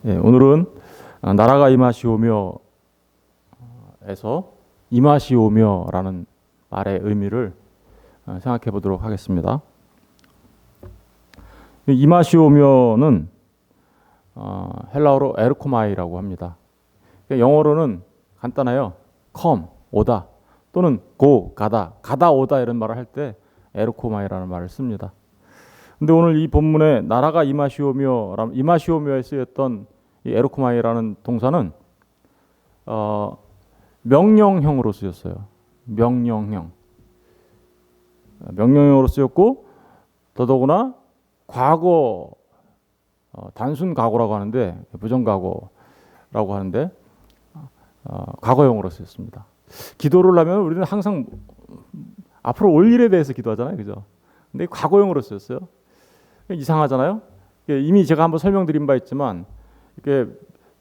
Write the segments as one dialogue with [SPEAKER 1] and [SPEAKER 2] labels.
[SPEAKER 1] 예, 오늘은 나라가 임하시오며에서 임하시오며라는 말의 의미를 생각해 보도록 하겠습니다. 임하시오며는 헬라어로 에르코마이라고 합니다. 영어로는 간단해요. come, 오다, 또는 go, 가다, 가다 오다 이런 말을 할 때 에르코마이라는 말을 씁니다. 근데 오늘 이 본문에 나라가 임하시오며에 쓰였던 이 에르코마이라는 동사는 명령형으로 쓰였어요. 명령형으로 쓰였고, 더더구나 과거, 단순 과거라고 하는데, 부정과거라고 하는데 과거형으로 쓰였습니다. 기도를 하면 우리는 항상 앞으로 올 일에 대해서 기도하잖아요, 그죠? 근데 과거형으로 쓰였어요. 이상하잖아요. 이미 제가 한번 설명드린 바 있지만, 이렇게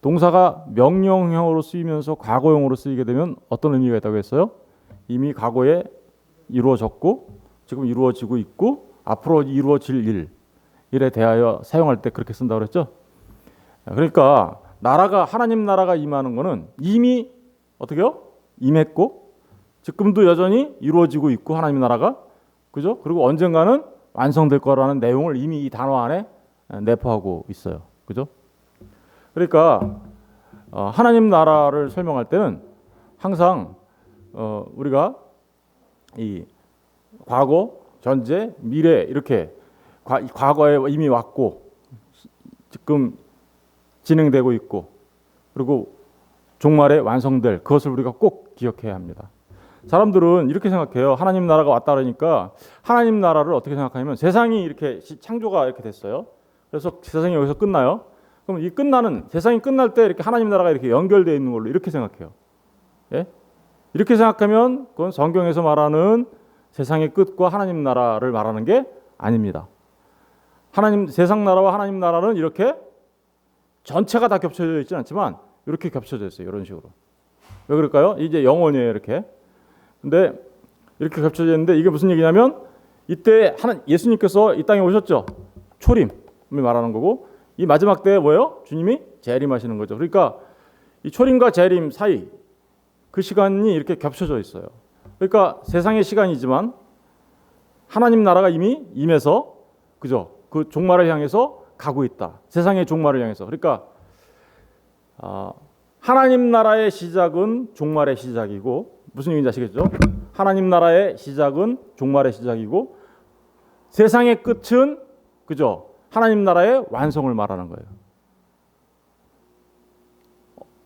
[SPEAKER 1] 동사가 명령형으로 쓰이면서 과거형으로 쓰이게 되면 어떤 의미가 있다고 했어요? 이미 과거에 이루어졌고 지금 이루어지고 있고 앞으로 이루어질 일에 대하여 사용할 때 그렇게 쓴다고 그랬죠. 그러니까 하나님 나라가 임하는 거는 이미 어떻게요? 임했고 지금도 여전히 이루어지고 있고, 하나님 나라가, 그죠? 그리고 언젠가는 완성될 거라는 내용을 이미 이 단어 안에 내포하고 있어요. 그죠? 그러니까 하나님 나라를 설명할 때는 항상 우리가 이 과거, 현재, 미래 이렇게 과거에 이미 왔고 지금 진행되고 있고 그리고 종말에 완성될 그것을 우리가 꼭 기억해야 합니다. 사람들은 이렇게 생각해요. 하나님 나라가 왔다 그러니까 하나님 나라를 어떻게 생각하냐면, 세상이 이렇게 창조가 이렇게 됐어요. 그래서 세상이 여기서 끝나요. 그럼 이 세상이 끝날 때 이렇게 하나님 나라가 이렇게 연결되어 있는 걸로 이렇게 생각해요. 예? 이렇게 생각하면 그건 성경에서 말하는 세상의 끝과 하나님 나라를 말하는 게 아닙니다. 세상 나라와 하나님 나라는 이렇게 전체가 다 겹쳐져 있지는 않지만 이렇게 겹쳐져 있어요. 이런 식으로. 왜 그럴까요? 이제 영원이에요, 이렇게. 근데 이렇게 겹쳐져 있는데 이게 무슨 얘기냐면, 이때 예수님께서 이 땅에 오셨죠. 초림을 말하는 거고, 이 마지막 때에 뭐예요? 주님이 재림하시는 거죠. 그러니까 이 초림과 재림 사이 그 시간이 이렇게 겹쳐져 있어요. 그러니까 세상의 시간이지만 하나님 나라가 이미 임해서, 그죠? 그 종말을 향해서 가고 있다. 세상의 종말을 향해서. 그러니까 하나님 나라의 시작은 종말의 시작이고, 무슨 얘기인지 아시겠죠? 하나님 나라의 시작은 종말의 시작이고, 세상의 끝은, 그죠? 하나님 나라의 완성을 말하는 거예요.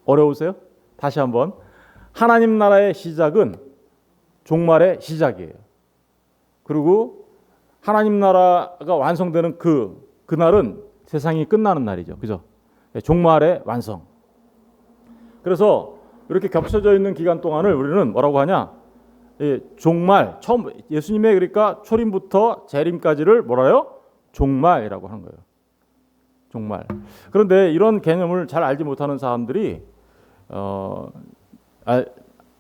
[SPEAKER 1] 어려우세요? 다시 한번. 하나님 나라의 시작은 종말의 시작이에요. 그리고 하나님 나라가 완성되는 그날은 세상이 끝나는 날이죠. 그죠? 종말의 완성. 그래서 이렇게 겹쳐져 있는 기간 동안을 우리는 뭐라고 하냐? 종말, 예수님의 그러니까 초림부터 재림까지를 뭐라요? 종말이라고 하는 거예요. 종말. 그런데 이런 개념을 잘 알지 못하는 사람들이,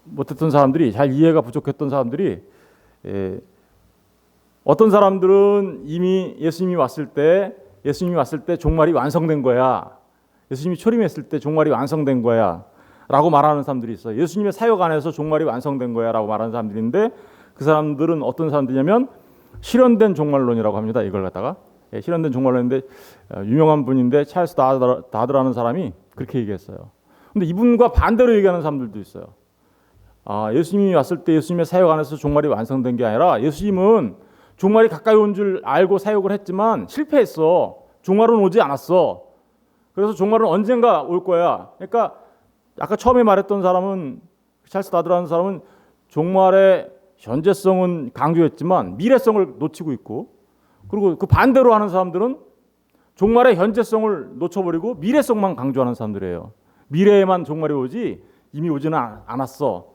[SPEAKER 1] 못했던 사람들이, 잘 이해가 부족했던 사람들이, 어떤 사람들은 이미 예수님이 왔을 때 종말이 완성된 거야. 예수님이 초림했을 때 종말이 완성된 거야. 라고 말하는 사람들이 있어요. 예수님의 사역 안에서 종말이 완성된 거야. 라고 말하는 사람들인데, 그 사람들은 어떤 사람들이냐면 실현된 종말론이라고 합니다. 이걸 갖다가. 실현된 종말론인데, 유명한 분인데 찰스 다드라는 사람이 그렇게 얘기했어요. 근데 이분과 반대로 얘기하는 사람들도 있어요. 예수님이 왔을 때 예수님의 사역 안에서 종말이 완성된 게 아니라, 예수님은 종말이 가까이 온 줄 알고 사역을 했지만 실패했어. 종말은 오지 않았어. 그래서 종말은 언젠가 올 거야. 그러니까 아까 처음에 말했던 사람은, 찰스 다드라는 사람은 종말의 현재성은 강조했지만 미래성을 놓치고 있고, 그리고 그 반대로 하는 사람들은 종말의 현재성을 놓쳐버리고 미래성만 강조하는 사람들이에요. 미래에만 종말이 오지 이미 오지는 않았어.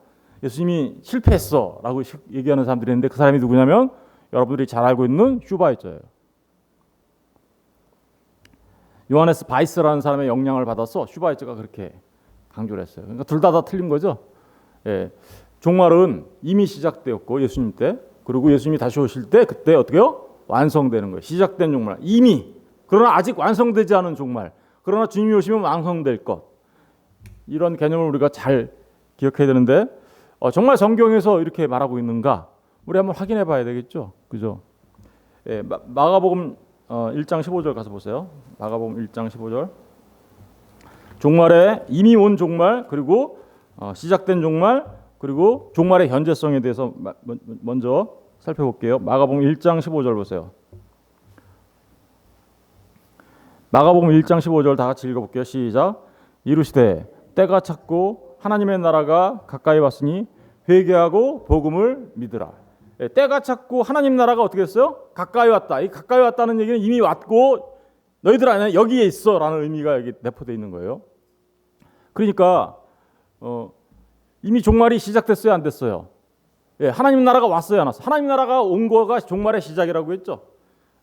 [SPEAKER 1] 예수님이 실패했어. 라고 얘기하는 사람들이 있는데, 그 사람이 누구냐면 여러분들이 잘 알고 있는 슈바이처예요. 요하네스 바이스라는 사람의 영향을 받아서 슈바이처가 그렇게 강조를 했어요. 그러니까 둘 다 틀린 거죠. 종말은 이미 시작되었고, 예수님 때, 그리고 예수님이 다시 오실 때 그때 어떻게요? 완성되는 거예요. 시작된 종말. 이미. 그러나 아직 완성되지 않은 종말. 그러나 주님이 오시면 완성될 것. 이런 개념을 우리가 잘 기억해야 되는데 정말 성경에서 이렇게 말하고 있는가? 우리 한번 확인해 봐야 되겠죠. 그죠? 예, 마가복음 1장 15절 가서 보세요. 마가복음 1장 15절. 종말에 이미 온 종말, 그리고 시작된 종말, 그리고 종말의 현재성에 대해서 먼저 살펴볼게요. 마가복음 1장 15절 보세요. 마가복음 1장 15절 다 같이 읽어볼게요. 시작. 이르시되 때가 찼고 하나님의 나라가 가까이 왔으니 회개하고 복음을 믿으라. 때가 찼고 하나님 나라가 어떻게 했어요? 가까이 왔다. 이 가까이 왔다는 얘기는 이미 왔고 너희들 안에 여기에 있어라는 의미가 여기 내포되어 있는 거예요. 그러니까 이미 종말이 시작됐어요, 안 됐어요? 예, 하나님 나라가 왔어요, 안 왔어요? 하나님 나라가 온 거가 종말의 시작이라고 했죠.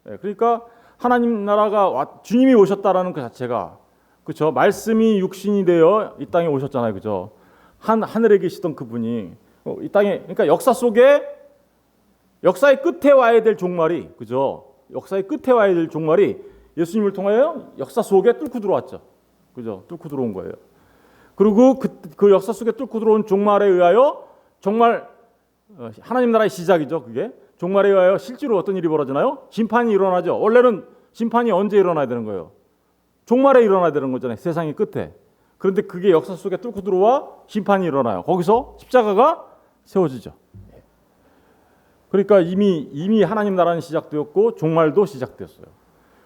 [SPEAKER 1] 예, 그러니까 하나님 나라가 주님이 오셨다라는 그 자체가, 그렇죠? 말씀이 육신이 되어 이 땅에 오셨잖아요, 그죠? 하늘에 계시던 그분이 이 땅에, 그러니까 역사 속에 역사의 끝에 와야 될 종말이, 그죠? 역사의 끝에 와야 될 종말이 예수님을 통하여 역사 속에 뚫고 들어왔죠, 그죠? 뚫고 들어온 거예요. 그리고 그 역사 속에 뚫고 들어온 종말에 의하여 정말 하나님 나라의 시작이죠. 그게 종말에 의하여 실제로 어떤 일이 벌어지나요? 심판이 일어나죠. 원래는 심판이 언제 일어나야 되는 거예요? 종말에 일어나야 되는 거잖아요. 세상의 끝에. 그런데 그게 역사 속에 뚫고 들어와 심판이 일어나요. 거기서 십자가가 세워지죠. 그러니까 이미 하나님 나라는 시작되었고 종말도 시작되었어요.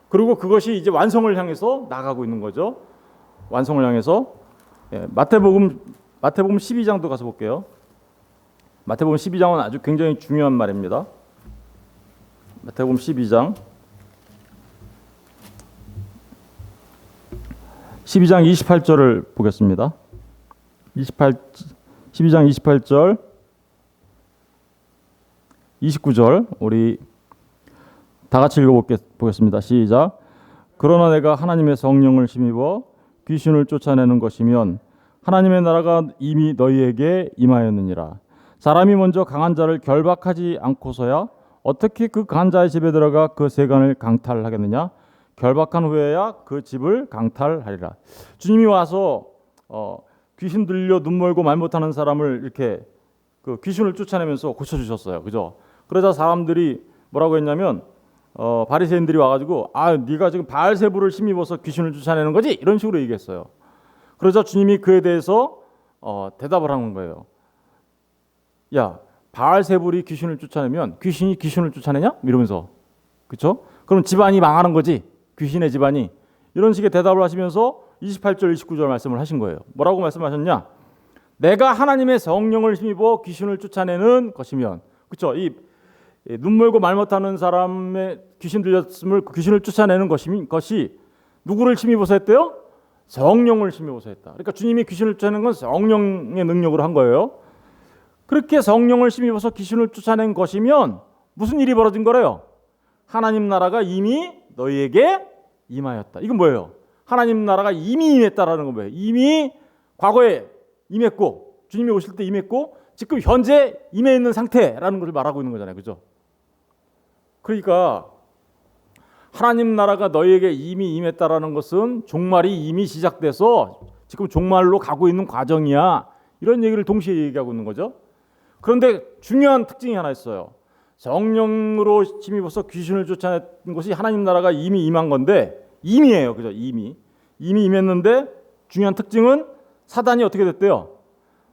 [SPEAKER 1] 그리고 그것이 이제 완성을 향해서 나가고 있는 거죠. 완성을 향해서. 마태복음 12장도 가서 볼게요. 마태복음 12장은 아주 굉장히 중요한 말입니다. 마태복음 12장 28절을 보겠습니다. 12장 28절 29절 우리 다 같이 읽어보겠습니다. 시작. 그러나 내가 하나님의 성령을 힘입어 귀신을 쫓아내는 것이면 하나님의 나라가 이미 너희에게 임하였느니라. 사람이 먼저 강한 자를 결박하지 않고서야 어떻게 그 강한 자의 집에 들어가 그 세간을 강탈하겠느냐? 결박한 후에야 그 집을 강탈하리라. 주님이 와서 귀신 들려 눈 멀고 말 못하는 사람을 이렇게 그 귀신을 쫓아내면서 고쳐주셨어요. 그죠? 그러자 사람들이 뭐라고 했냐면 바리새인들이 와가지고 네가 지금 바알세불을 힘입어서 귀신을 쫓아내는 거지? 이런 식으로 얘기했어요. 그러자 주님이 그에 대해서 대답을 하는 거예요. 야, 바알세불이 귀신을 쫓아내면 귀신이 귀신을 쫓아내냐? 이러면서, 그렇죠? 그럼 집안이 망하는 거지, 귀신의 집안이. 이런 식의 대답을 하시면서 28절 29절 말씀을 하신 거예요. 뭐라고 말씀하셨냐? 내가 하나님의 성령을 힘입어 귀신을 쫓아내는 것이면, 그렇죠? 이 눈 멀고 말 못하는 사람의 귀신 들렸음을 귀신을 쫓아내는 것이 누구를 힘입어서 했대요? 성령을 힘입어서 했다. 그러니까 주님이 귀신을 쫓아내는 건 성령의 능력으로 한 거예요. 그렇게 성령을 힘입어서 귀신을 쫓아낸 것이면 무슨 일이 벌어진 거래요? 하나님 나라가 이미 너희에게 임하였다. 이건 뭐예요? 하나님 나라가 이미 임했다라는 건 뭐예요? 이미 과거에 임했고 주님이 오실 때 임했고 지금 현재 임해 있는 상태라는 것을 말하고 있는 거잖아요. 그죠? 그러니까 하나님 나라가 너희에게 이미 임했다라는 것은 종말이 이미 시작돼서 지금 종말로 가고 있는 과정이야. 이런 얘기를 동시에 얘기하고 있는 거죠. 그런데 중요한 특징이 하나 있어요. 성령으로 힘입어서 귀신을 쫓아낸 것이 하나님 나라가 이미 임한 건데 이미예요. 그죠? 이미 임했는데 중요한 특징은 사단이 어떻게 됐대요?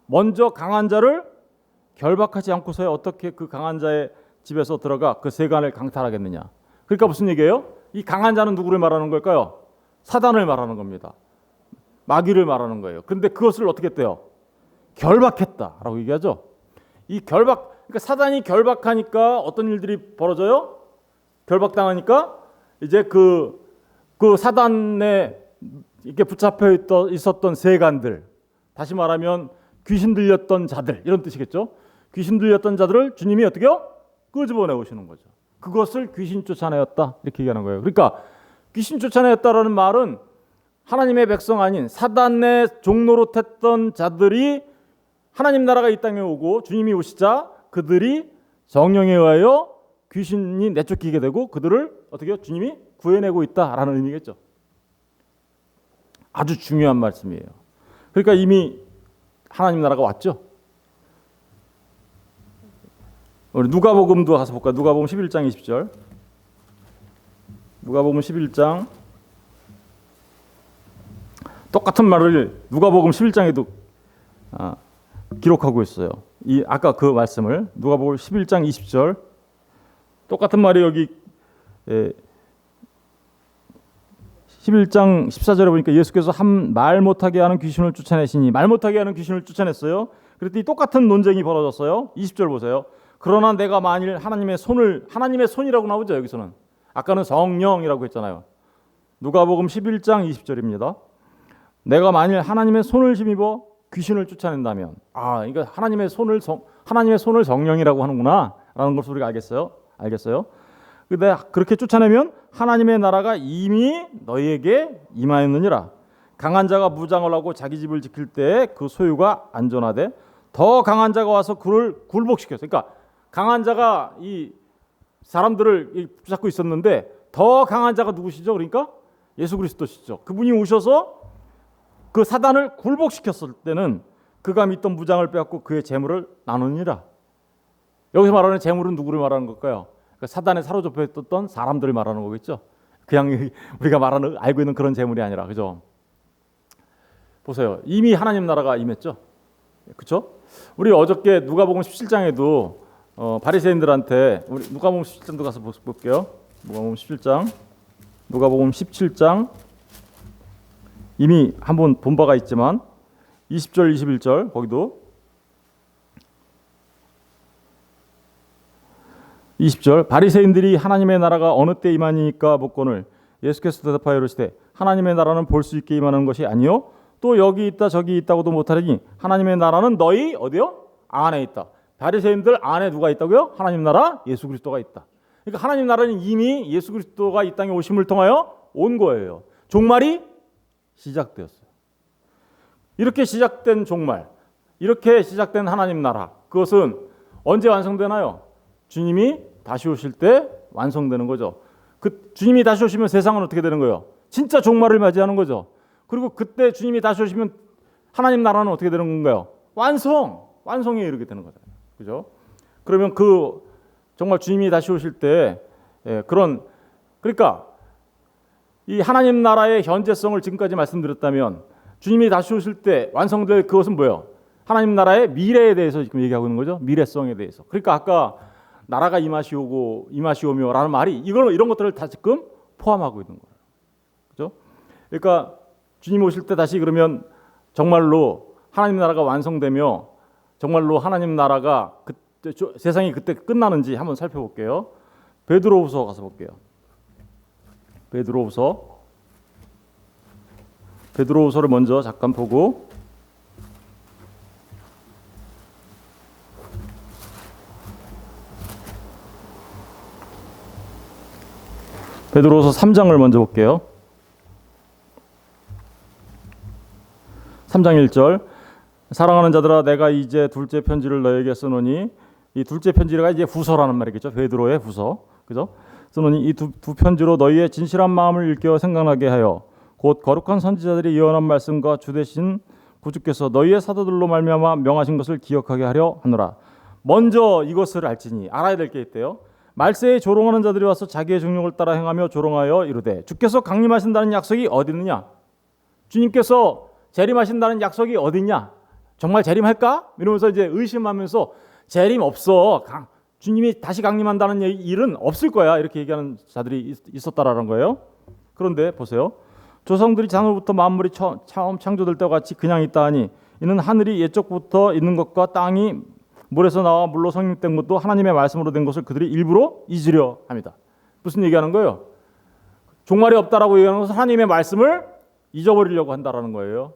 [SPEAKER 1] 먼저 강한 자를 결박하지 않고서야 어떻게 그 강한 자의 집에서 들어가 그 세간을 강탈하겠느냐. 그러니까 무슨 얘기예요? 이 강한 자는 누구를 말하는 걸까요? 사단을 말하는 겁니다. 마귀를 말하는 거예요. 그런데 그것을 어떻게 했대요? 결박했다라고 얘기하죠. 이 그러니까 사단이 결박하니까 어떤 일들이 벌어져요? 결박당하니까 이제 그 사단에 이렇게 붙잡혀 있었던 세간들, 다시 말하면 귀신 들렸던 자들, 이런 뜻이겠죠. 귀신 들렸던 자들을 주님이 어떻게요? 끄집어내 오시는 거죠. 그것을 귀신 쫓아내었다 이렇게 얘기하는 거예요. 그러니까 귀신 쫓아내었다라는 말은 하나님의 백성 아닌 사단의 종노릇했던 자들이 하나님 나라가 이 땅에 오고 주님이 오시자 그들이 성령에 의하여 귀신이 내쫓기게 되고 그들을 어떻게 해요? 주님이 구해내고 있다라는 의미겠죠. 아주 중요한 말씀이에요. 그러니까 이미 하나님 나라가 왔죠. 우리 누가복음도 가서 볼까요? 누가복음 11장 20절. 누가복음 11장 똑같은 말을 누가복음 11장에도 기록하고 있어요. 이 아까 그 말씀을 누가복음 11장 20절 똑같은 말이 여기 11장 14절에 보니까 예수께서 한 말 못하게 하는 귀신을 쫓아내시니 말 못하게 하는 귀신을 쫓아냈어요. 그랬더니 똑같은 논쟁이 벌어졌어요. 20절 보세요. 그러나 내가 만일 하나님의 손이라고 나오죠. 여기서는 아까는 성령이라고 했잖아요. 누가복음 11장 20절입니다. 내가 만일 하나님의 손을 힘입어 귀신을 쫓아낸다면 그러니까 하나님의 손을 성령이라고 하는구나라는 것을 우리가 알겠어요. 근데 그렇게 쫓아내면 하나님의 나라가 이미 너희에게 임하였느니라. 강한 자가 무장을 하고 자기 집을 지킬 때 그 소유가 안전하되 더 강한 자가 와서 그를 굴복시켰어요. 그러니까 강한 자가 이 사람들을 붙잡고 있었는데 더 강한 자가 누구시죠? 그러니까 예수 그리스도시죠. 그분이 오셔서 그 사단을 굴복시켰을 때는 그가 믿던 무장을 빼앗고 그의 재물을 나누니라. 여기서 말하는 재물은 누구를 말하는 걸까요? 그러니까 사단에 사로잡혀 있었던 사람들을 말하는 거겠죠. 그냥 우리가 알고 있는 그런 재물이 아니라, 그죠? 보세요. 이미 하나님 나라가 임했죠. 그렇죠? 우리 어저께 누가복음 17장에도 바리새인들한테 우리 누가복음 17장도 가서 볼게요. 누가복음 17장 이미 한번 본 바가 있지만 20절 21절 거기도 20절 바리새인들이 하나님의 나라가 어느 때 임하니까 묻거늘 예수께서 대답하여 이르시되 하나님의 나라는 볼 수 있게 임하는 것이 아니요 또 여기 있다 저기 있다고도 못하리니 하나님의 나라는 너희 어디요? 안에 있다. 바리새인들 안에 누가 있다고요? 하나님 나라 예수 그리스도가 있다. 그러니까 하나님 나라는 이미 예수 그리스도가 이 땅에 오심을 통하여 온 거예요. 종말이 시작되었어요. 이렇게 시작된 종말, 이렇게 시작된 하나님 나라, 그것은 언제 완성되나요? 주님이 다시 오실 때 완성되는 거죠. 그 주님이 다시 오시면 세상은 어떻게 되는 거예요? 진짜 종말을 맞이하는 거죠. 그리고 그때 주님이 다시 오시면 하나님 나라는 어떻게 되는 건가요? 완성에 이르게 되는 거잖아요. 그죠? 그러면 정말 주님이 다시 오실 때 그러니까 이 하나님 나라의 현재성을 지금까지 말씀드렸다면 주님이 다시 오실 때 완성될 그것은 뭐예요? 하나님 나라의 미래에 대해서 지금 얘기하고 있는 거죠. 미래성에 대해서. 그러니까 아까 나라가 임하시오며라는 말이 이런 것들을 다 지금 포함하고 있는 거예요. 그렇죠? 그러니까 주님 오실 때 다시 그러면 정말로 하나님 나라가 완성되며 정말로 하나님 나라가 세상이 그때 끝나는지 한번 살펴볼게요. 베드로후서 가서 볼게요. 베드로후서를 먼저 잠깐 보고 베드로후서 3장을 먼저 볼게요. 3장 1절 사랑하는 자들아 내가 이제 둘째 편지를 너에게 쓰노니 이 둘째 편지가 이제 후서라는 말이겠죠. 베드로의 후서. 그죠? 쓰노니 이 두 편지로 너희의 진실한 마음을 일깨워 생각나게 하여 곧 거룩한 선지자들이 예언한 말씀과 주 되신 구주께서 너희의 사도들로 말미암아 명하신 것을 기억하게 하려 하노라. 먼저 이것을 알지니 알아야 될 게 있대요. 말세에 조롱하는 자들이 와서 자기의 정욕을 따라 행하며 조롱하여 이르되 주께서 강림하신다는 약속이 어디 있느냐? 주님께서 재림하신다는 약속이 어디 있냐? 정말 재림할까? 이러면서 이제 의심하면서 재림 없어. 주님이 다시 강림한다는 일은 없을 거야. 이렇게 얘기하는 자들이 있었다라는 거예요. 그런데 보세요. 조상들이 장으로부터 만물이 처음 창조될 때와 같이 그냥 있다 하니 이는 하늘이 옛적부터 있는 것과 땅이 물에서 나와 물로 성립된 것도 하나님의 말씀으로 된 것을 그들이 일부러 잊으려 합니다. 무슨 얘기하는 거예요? 종말이 없다라고 얘기하는 것은 하나님의 말씀을 잊어버리려고 한다라는 거예요.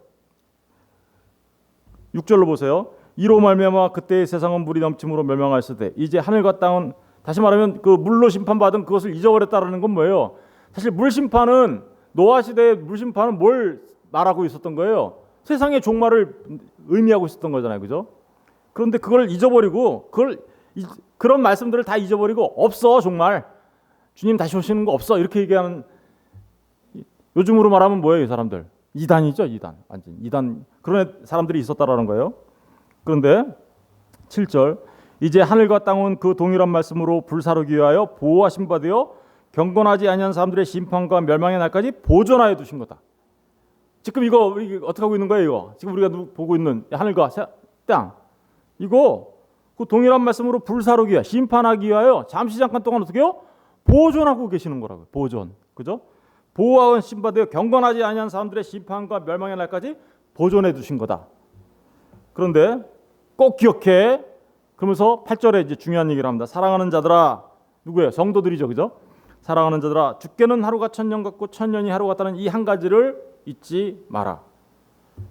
[SPEAKER 1] 6절로 보세요. 이로 말미암아 그때의 세상은 물이 넘침으로 멸망하였으되 이제 하늘과 땅은 다시 말하면 그 물로 심판받은 그것을 잊어버렸다라는 건 뭐예요? 사실 물심판은 노아 시대의 물심판은 뭘 말하고 있었던 거예요? 세상의 종말을 의미하고 있었던 거잖아요. 그죠? 그런데 그걸 잊어버리고 그런 말씀들을 다 잊어버리고 없어 종말. 주님 다시 오시는 거 없어. 이렇게 얘기하는 요즘으로 말하면 뭐예요? 이 사람들. 이단이죠, 이단. 완전 이단. 그런 사람들이 있었다라는 거예요. 그런데 7절 이제 하늘과 땅은 그 동일한 말씀으로 불사르기 위하여 보호하신 바 되어 경건하지 아니한 사람들의 심판과 멸망의 날까지 보존하여 두신 거다. 지금 이거 어떻게 하고 있는 거예요? 이거 지금 우리가 보고 있는 하늘과 땅 이거 그 동일한 말씀으로 불사르기 위하여 심판하기 위하여 잠시 잠깐 동안 어떻게 해요? 보존하고 계시는 거라고요. 보존. 그죠? 보호하신 바 되어 경건하지 아니한 사람들의 심판과 멸망의 날까지 보존해 두신 거다. 그런데 꼭 기억해. 그러면서 8절에 이제 중요한 얘기를 합니다. 사랑하는 자들아, 누구예요? 성도들이죠, 그죠? 사랑하는 자들아, 죽게는 하루가 1000년 같고 1000년이 하루 같다는 이 한 가지를 잊지 마라.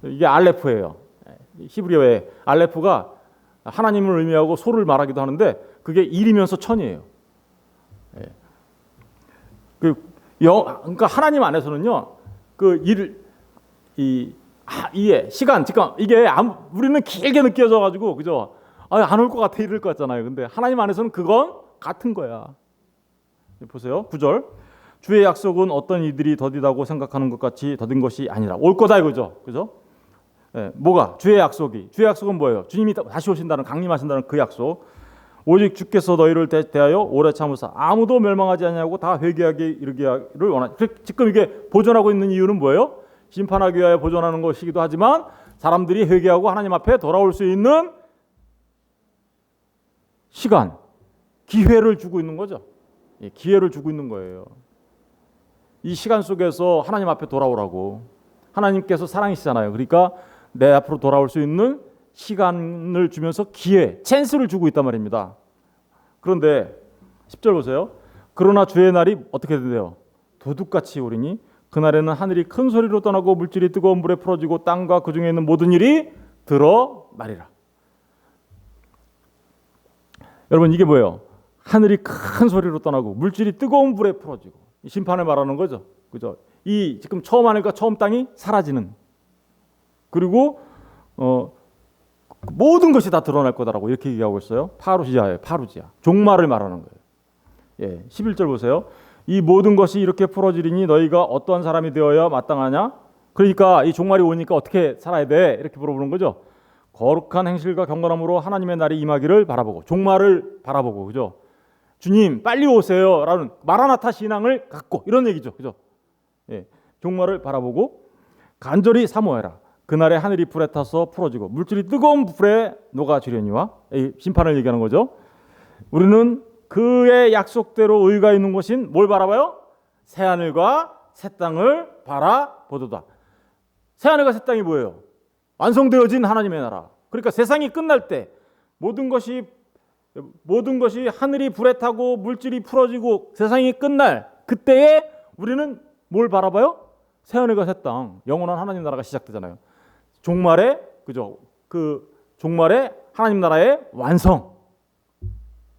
[SPEAKER 1] 이게 알레프예요. 히브리어의 알레프가 하나님을 의미하고 소를 말하기도 하는데 그게 1이면서 1000이에요. 그러니까 하나님 안에서는요, 그 이해 시간, 지금 이게 우리는 길게 느껴져 가지고 그죠? 안 올 것 같아 이럴 것 같잖아요. 근데 하나님 안에서는 그건 같은 거야. 보세요. 9절. 주의 약속은 어떤 이들이 더디다고 생각하는 것 같이 더딘 것이 아니라 올 거다 이거죠. 그죠? 뭐가? 주의 약속은 뭐예요? 주님이 다시 오신다는, 강림하신다는 그 약속. 오직 주께서 너희를 대하여 오래 참으사 아무도 멸망하지 아니하고 다 회개하게 이르기를 원하니. 지금 이게 보존하고 있는 이유는 뭐예요? 심판하기 위하여 보존하는 것이기도 하지만 사람들이 회개하고 하나님 앞에 돌아올 수 있는 시간, 기회를 주고 있는 거죠. 기회를 주고 있는 거예요. 이 시간 속에서 하나님 앞에 돌아오라고. 하나님께서 사랑이시잖아요. 그러니까 내 앞으로 돌아올 수 있는 시간을 주면서 기회, 찬스를 주고 있단 말입니다. 그런데 10절 보세요. 그러나 주의 날이 어떻게 된대요? 도둑같이 오리니 그날에는 하늘이 큰 소리로 떠나고 물질이 뜨거운 불에 풀어지고 땅과 그 중에 있는 모든 일이 드러나리라. 여러분 이게 뭐예요? 하늘이 큰 소리로 떠나고 물질이 뜨거운 불에 풀어지고 심판을 말하는 거죠. 그죠? 이 지금 처음 하늘과 처음 땅이 사라지는, 그리고 모든 것이 다 드러날 거다라고 이렇게 얘기하고 있어요. 파루지아예요. 파루지아. 종말을 말하는 거예요. 11절 보세요. 이 모든 것이 이렇게 풀어지리니 너희가 어떠한 사람이 되어야 마땅하냐? 그러니까 이 종말이 오니까 어떻게 살아야 돼? 이렇게 물어보는 거죠. 거룩한 행실과 경건함으로 하나님의 날이 임하기를 바라보고, 종말을 바라보고, 그죠? 주님 빨리 오세요라는 마라나타 신앙을 갖고 이런 얘기죠, 그죠? 종말을 바라보고 간절히 사모해라. 그날에 하늘이 불에 타서 풀어지고 물질이 뜨거운 불에 녹아지려니와, 심판을 얘기하는 거죠. 우리는 그의 약속대로 의가 있는 곳인 뭘 바라봐요? 새 하늘과 새 땅을 바라보도다. 새 하늘과 새 땅이 뭐예요? 완성되어진 하나님의 나라. 그러니까 세상이 끝날 때 모든 것이 하늘이 불에 타고 물질이 풀어지고 세상이 끝날 그때에 우리는 뭘 바라봐요? 새 하늘과 새 땅, 영원한 하나님 나라가 시작되잖아요. 종말에, 그죠? 그 종말에 하나님 나라의 완성,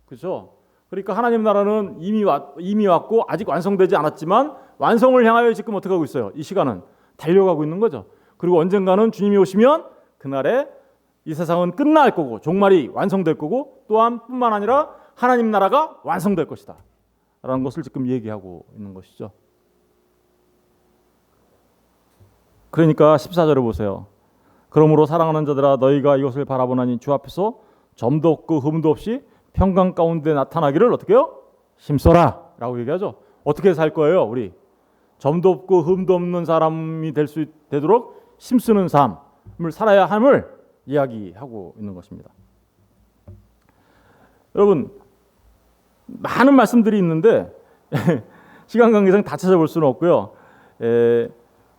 [SPEAKER 1] 그죠? 그러니까 하나님 나라는 이미 왔고 아직 완성되지 않았지만 완성을 향하여 지금 어떻게 하고 있어요? 이 시간은 달려가고 있는 거죠. 그리고 언젠가는 주님이 오시면 그날에 이 세상은 끝날 거고 종말이 완성될 거고, 또한 뿐만 아니라 하나님 나라가 완성될 것이다 라는 것을 지금 얘기하고 있는 것이죠. 그러니까 14절을 보세요. 그러므로 사랑하는 자들아 너희가 이것을 바라보나니 주 앞에서 점도 없고 흠도 없이 평강 가운데 나타나기를 어떻게 해요? 힘써라 라고 얘기하죠. 어떻게 살 거예요? 우리 점도 없고 흠도 없는 사람이 되도록 힘쓰는 삶을 살아야 함을 이야기하고 있는 것입니다. 여러분 많은 말씀들이 있는데 시간 관계상 다 찾아볼 수는 없고요.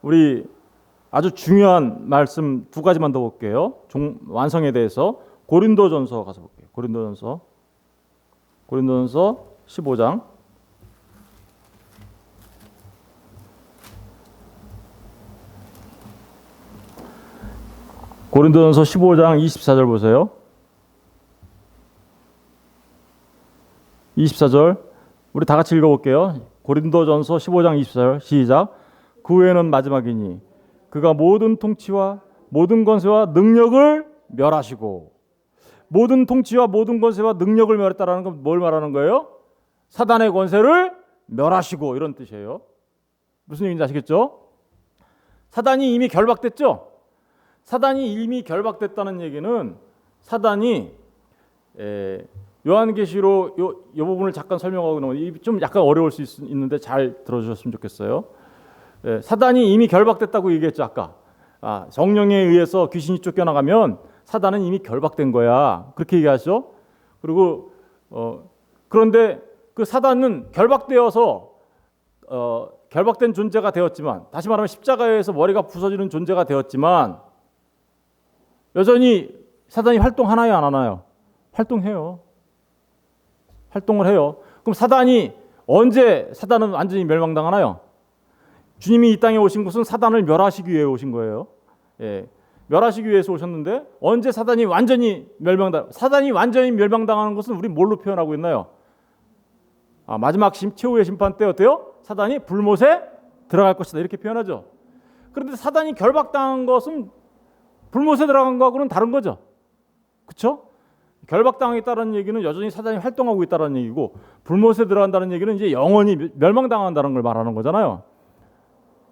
[SPEAKER 1] 우리 아주 중요한 말씀 두 가지만 더 볼게요. 완성에 대해서 고린도전서 가서 볼게요. 고린도전서 15장. 고린도전서 15장 24절 보세요. 24절 우리 다 같이 읽어볼게요. 고린도전서 15장 24절 시작. 그 후에는 마지막이니 그가 모든 통치와 모든 권세와 능력을 멸하시고, 모든 통치와 모든 권세와 능력을 멸했다라는 건 뭘 말하는 거예요? 사단의 권세를 멸하시고 이런 뜻이에요. 무슨 얘기인지 아시겠죠? 사단이 이미 결박됐죠. 사단이 이미 결박됐다는 얘기는 사단이 요한계시록 요 부분을 잠깐 설명하고 나면 좀 약간 어려울 수 있는데 잘 들어주셨으면 좋겠어요. 사단이 이미 결박됐다고 얘기했죠 아까. 성령에 의해서 귀신이 쫓겨나가면 사단은 이미 결박된 거야. 그렇게 얘기하죠. 그리고 그런데 그 사단은 결박되어서 결박된 존재가 되었지만, 다시 말하면 십자가에 의해서 머리가 부서지는 존재가 되었지만 여전히 사단이 활동하나요 안 하나요? 활동해요. 활동을 해요. 그럼 언제 사단은 완전히 멸망당하나요? 주님이 이 땅에 오신 것은 사단을 멸하시기 위해 오신 거예요. 멸하시기 위해서 오셨는데 언제 사단이 완전히 멸망당하는 것은 우리 뭘로 표현하고 있나요? 마지막 최후의 심판 때 어때요? 사단이 불못에 들어갈 것이다 이렇게 표현하죠. 그런데 사단이 결박당한 것은 불못에 들어간 거하고는 다른 거죠. 그렇죠? 결박당했다는 얘기는 여전히 사단이 활동하고 있다는 얘기고, 불못에 들어간다는 얘기는 이제 영원히 멸망당한다는 걸 말하는 거잖아요.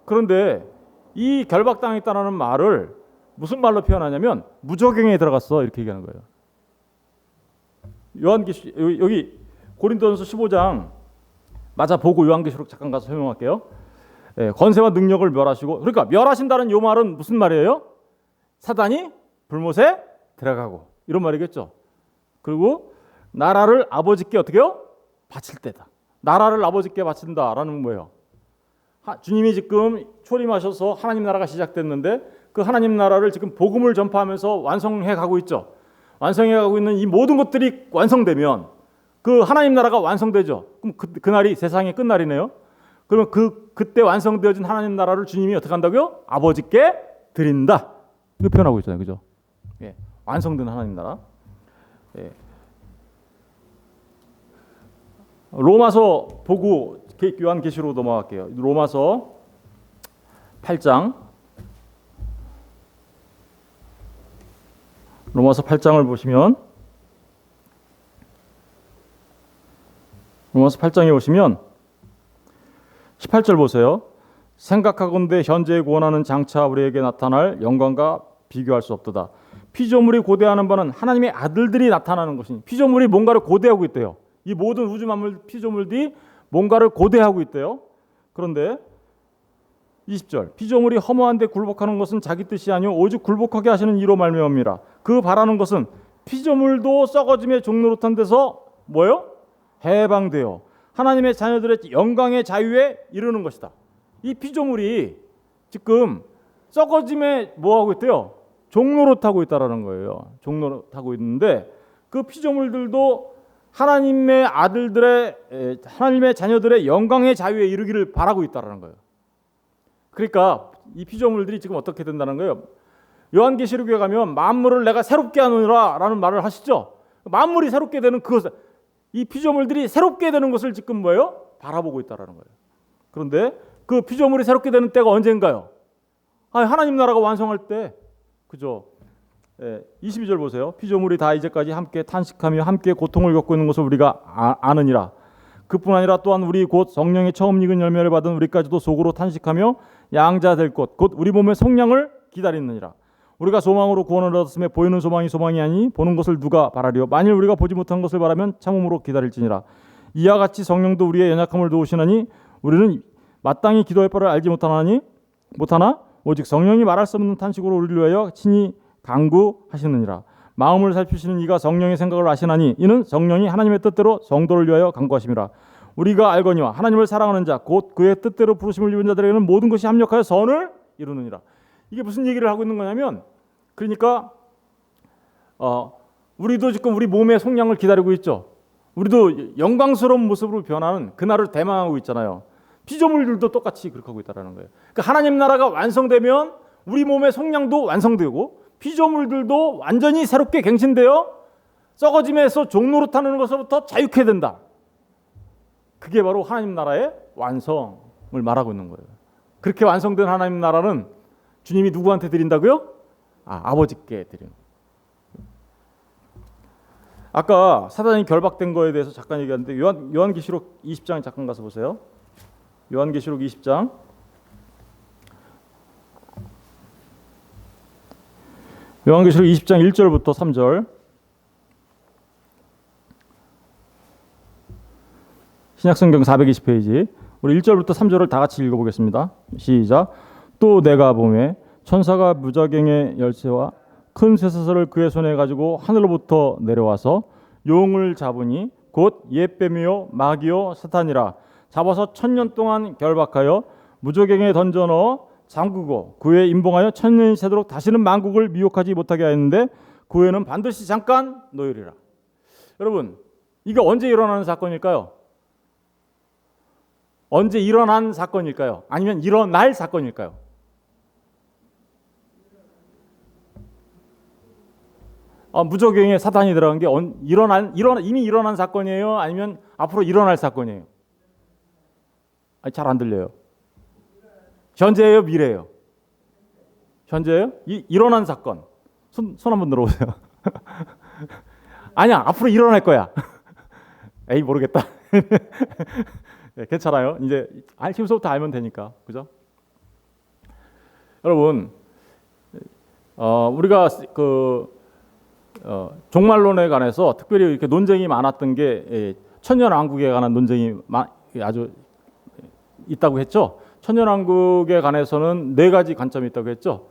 [SPEAKER 1] 그런데 이 결박당했다는 말을 무슨 말로 표현하냐면 무저갱에 들어갔어 이렇게 얘기하는 거예요. 요한계시 여기 고린도전서 15장 맞아 보고 요한계시록 잠깐 가서 설명할게요. 권세와 능력을 멸하시고, 그러니까 멸하신다는 요 말은 무슨 말이에요? 사단이 불못에 들어가고 이런 말이겠죠. 그리고 나라를 아버지께 어떻게 해요? 바칠 때다. 나라를 아버지께 바친다라는 뭐예요? 주님이 지금 초림하셔서 하나님 나라가 시작됐는데 그 하나님 나라를 지금 복음을 전파하면서 완성해 가고 있죠. 완성해 가고 있는 이 모든 것들이 완성되면 그 하나님 나라가 완성되죠. 그럼 그날이 세상의 끝날이네요. 그러면 그때 완성되어진 하나님 나라를 주님이 어떻게 한다고요? 아버지께 드린다. 이거 표현하고 있잖아요. 그죠? 완성된 하나님 나라. 로마서 보고 요한계시로 넘어갈게요. 로마서 8장. 로마서 8장을 보시면, 로마서 8장에 오시면 18절 보세요. 생각하건대 현재의 구원하는 장차 우리에게 나타날 영광과 비교할 수 없도다. 피조물이 고대하는 바는 하나님의 아들들이 나타나는 것이니, 피조물이 뭔가를 고대하고 있대요. 이 모든 우주 만물 피조물들이 뭔가를 고대하고 있대요. 그런데 20절, 피조물이 허무한데 굴복하는 것은 자기 뜻이 아니오 오직 굴복하게 하시는 이로 말미암음이라. 그 바라는 것은 피조물도 썩어짐의 종노릇한 데서 뭐요? 해방되어 하나님의 자녀들의 영광의 자유에 이르는 것이다. 이 피조물이 지금 썩어짐에 뭐하고 있대요? 종노릇하고 있다라는 거예요. 종노릇하고 있는데 그 피조물들도 하나님의 하나님의 자녀들의 영광의 자유에 이르기를 바라고 있다라는 거예요. 그러니까 이 피조물들이 지금 어떻게 된다는 거예요? 요한계시록에 가면 만물을 내가 새롭게 하느라라는 말을 하시죠. 만물이 새롭게 되는 그것, 이 피조물들이 새롭게 되는 것을 지금 뭐예요? 바라보고 있다라는 거예요. 그런데 그 피조물이 새롭게 되는 때가 언젠가요? 하나님 나라가 완성할 때, 그죠? 22절 보세요. 피조물이 다 이제까지 함께 탄식하며 함께 고통을 겪고 있는 것을 우리가 아느니라. 그뿐 아니라 또한 우리 곧 성령의 처음 익은 열매를 받은 우리까지도 속으로 탄식하며 양자 될 것 곧 우리 몸의 성량을 기다리느니라. 우리가 소망으로 구원을 얻었음에 보이는 소망이 아니 보는 것을 누가 바라리요? 만일 우리가 보지 못한 것을 바라면 참음으로 기다릴지니라. 이와 같이 성령도 우리의 연약함을 도우시나니 우리는 마땅히 기도할 바를 알지 못하나 오직 성령이 말할 수 없는 탄식으로 우리를 위하여 친히 간구하시느니라. 마음을 살피시는 이가 성령의 생각을 아시나니 이는 성령이 하나님의 뜻대로 성도를 위하여 간구하심이라. 우리가 알거니와 하나님을 사랑하는 자 곧 그의 뜻대로 부르심을 입은 자들에게는 모든 것이 합력하여 선을 이루느니라. 이게 무슨 얘기를 하고 있는 거냐면, 그러니까 우리도 지금 우리 몸의 속량을 기다리고 있죠. 우리도 영광스러운 모습으로 변하는 그날을 대망하고 있잖아요. 피조물들도 똑같이 그렇게 하고 있다는 거예요. 그러니까 하나님 나라가 완성되면 우리 몸의 속량도 완성되고 피조물들도 완전히 새롭게 갱신되어 썩어짐에서 종노릇하는 것으로부터 자유케 된다. 그게 바로 하나님 나라의 완성을 말하고 있는 거예요. 그렇게 완성된 하나님 나라는 주님이 누구한테 드린다고요? 아버지께 드리는. 아까 사단이 결박된 거에 대해서 잠깐 얘기했는데 요한계시록 20장에 잠깐 가서 보세요. 요한계시록 20장 요한계시록 20장 1절부터 3절. 신약성경 420페이지. 우리 1절부터 3절을 다 같이 읽어보겠습니다. 시작. 또 내가 보매 천사가 무저갱의 열쇠와 큰 쇠사슬을 그의 손에 가지고 하늘로부터 내려와서 용을 잡으니 곧 옛뱀이요 마귀요 사탄이라. 잡아서 1000년 동안 결박하여 무저갱에 던져 넣어 잠그고 그 후에 임봉하여 1000년이 새도록 다시는 만국을 미혹하지 못하게 하였는데 그 후에는 반드시 잠깐 놓으리라. 여러분, 이게 언제 일어나는 사건일까요? 언제 일어난 사건일까요? 아니면 일어날 사건일까요? 무저갱에 사탄이 들어간 게 이미 일어난 사건이에요? 아니면 앞으로 일어날 사건이에요? 잘 안 들려요. 현재예요? 미래예요? 현재예요? 일어난 사건. 손 한번 들어보세요. 아니야, 앞으로 일어날 거야. 에이, 모르겠다. 네, 괜찮아요. 이제 지금부터 알면 되니까, 그죠? 여러분, 우리가 종말론에 관해서 특별히 이렇게 논쟁이 많았던 게 천년왕국에 관한 논쟁이 아주 있다고 했죠. 천년왕국에 관해서는 4가지 관점이 있다고 했죠.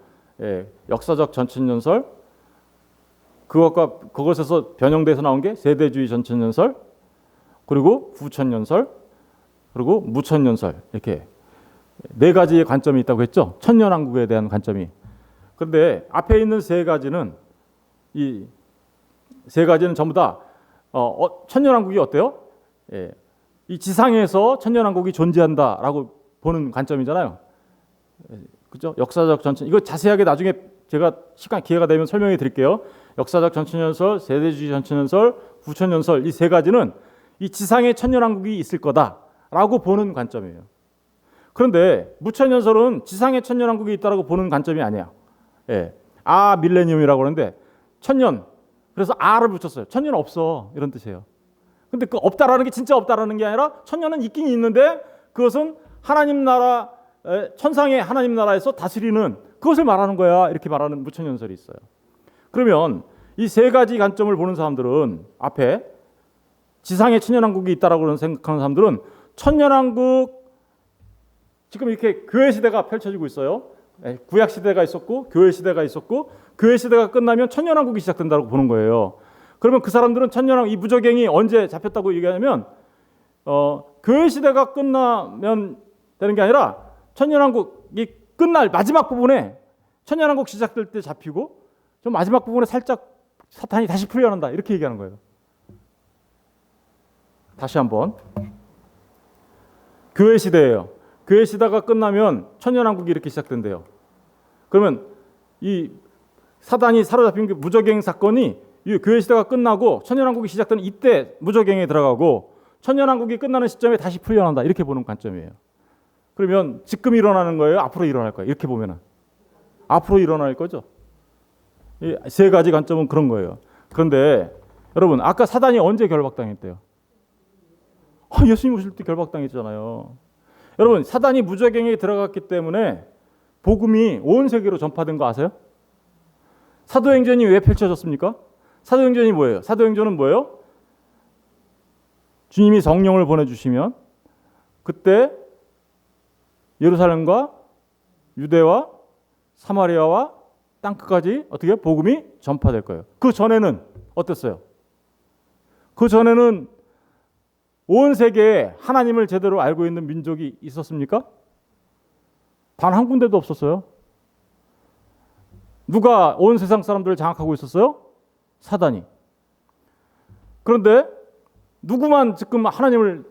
[SPEAKER 1] 역사적 전천년설, 그것에서 변형돼서 나온 게 세대주의 전천년설, 그리고 후천년설, 그리고 무천년설, 이렇게 4가지의 관점이 있다고 했죠. 천년왕국에 대한 관점이. 그런데 앞에 있는 3가지는 이 3가지는 전부 다 천년왕국이 어때요? 이 지상에서 천년왕국이 존재한다라고 보는 관점이잖아요. 그죠? 역사적 전천, 이거 자세하게 나중에 제가 기회가 되면 설명해 드릴게요. 역사적 전천년설, 세대주의 전천년설, 후천년설, 이 3가지는 이 지상에 천년왕국이 있을 거다라고 보는 관점이에요. 그런데 무천년설은 지상에 천년왕국이 있다라고 보는 관점이 아니야. 밀레니엄이라고 하는데 천년, 그래서 R을 붙였어요. 천년은 없어, 이런 뜻이에요. 근데 그 없다라는 게 진짜 없다라는 게 아니라 천년은 있긴 있는데 그것은 하나님 나라, 천상의 하나님 나라에서 다스리는 그것을 말하는 거야, 이렇게 말하는 무천년설이 있어요. 그러면 이 3가지 관점을 보는 사람들은, 앞에 지상에 천년왕국이 있다라고 생각하는 사람들은 천년왕국, 지금 이렇게 교회 시대가 펼쳐지고 있어요. 구약 시대가 있었고 교회 시대가 있었고, 교회 시대가 끝나면 천년왕국이 시작된다고 보는 거예요. 그러면 그 사람들은 이 무저갱이 언제 잡혔다고 얘기하냐면 교회 시대가 끝나면 되는 게 아니라 천년왕국이 끝날 마지막 부분에, 천년왕국 시작될 때 잡히고 좀 마지막 부분에 살짝 사탄이 다시 풀려난다, 이렇게 얘기하는 거예요. 다시 한번, 교회 시대예요. 교회 시대가 끝나면 천년왕국이 이렇게 시작된대요. 그러면 이 사단이 사로잡힌 게 무저갱 사건이 이 교회 시대가 끝나고 천년왕국이 시작되는 이때 무저갱에 들어가고, 천년왕국이 끝나는 시점에 다시 풀려난다, 이렇게 보는 관점이에요. 그러면 지금 일어나는 거예요? 앞으로 일어날 거예요? 이렇게 보면은 앞으로 일어날 거죠. 이 3가지 관점은 그런 거예요. 그런데 여러분, 아까 사단이 언제 결박당했대요? 예수님 오실 때 결박당했잖아요. 여러분, 사단이 무저갱에 들어갔기 때문에 복음이 온 세계로 전파된 거 아세요? 사도행전이 왜 펼쳐졌습니까? 사도행전이 뭐예요? 사도행전은 뭐예요? 주님이 성령을 보내주시면 그때 예루살렘과 유대와 사마리아와 땅끝까지 어떻게 복음이 전파될 거예요. 그 전에는 어땠어요? 그 전에는 온 세계에 하나님을 제대로 알고 있는 민족이 있었습니까? 단 한 군데도 없었어요. 누가 온 세상 사람들을 장악하고 있었어요? 사단이. 그런데 누구만 지금 하나님을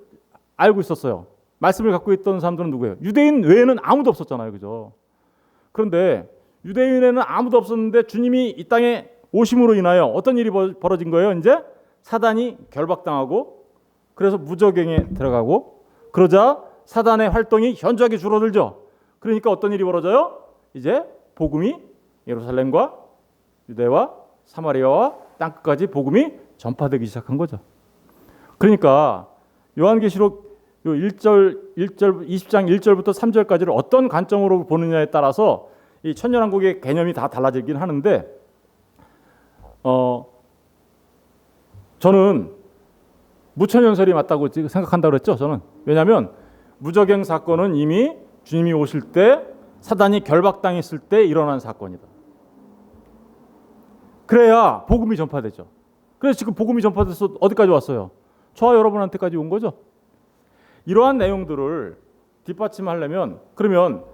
[SPEAKER 1] 알고 있었어요? 말씀을 갖고 있던 사람들은 누구예요? 유대인 외에는 아무도 없었잖아요, 그죠? 그런데 유대인에는 아무도 없었는데 주님이 이 땅에 오심으로 인하여 어떤 일이 벌어진 거예요? 이제 사단이 결박당하고, 그래서 무저갱에 들어가고, 그러자 사단의 활동이 현저하게 줄어들죠. 그러니까 어떤 일이 벌어져요? 이제 복음이 예루살렘과 유대와 사마리아와 땅끝까지 복음이 전파되기 시작한 거죠. 그러니까 요한계시록 20장 1절부터 3절까지를 어떤 관점으로 보느냐에 따라서 이 천년왕국의 개념이 다 달라지긴 하는데, 저는 무천연설이 맞다고 생각한다고 그랬죠. 저는. 왜냐하면 무저갱 사건은 이미 주님이 오실 때 사단이 결박당했을 때 일어난 사건이다. 그래야 복음이 전파되죠. 그래서 지금 복음이 전파돼서 어디까지 왔어요? 저와 여러분한테까지 온 거죠. 이러한 내용들을 뒷받침하려면 그러면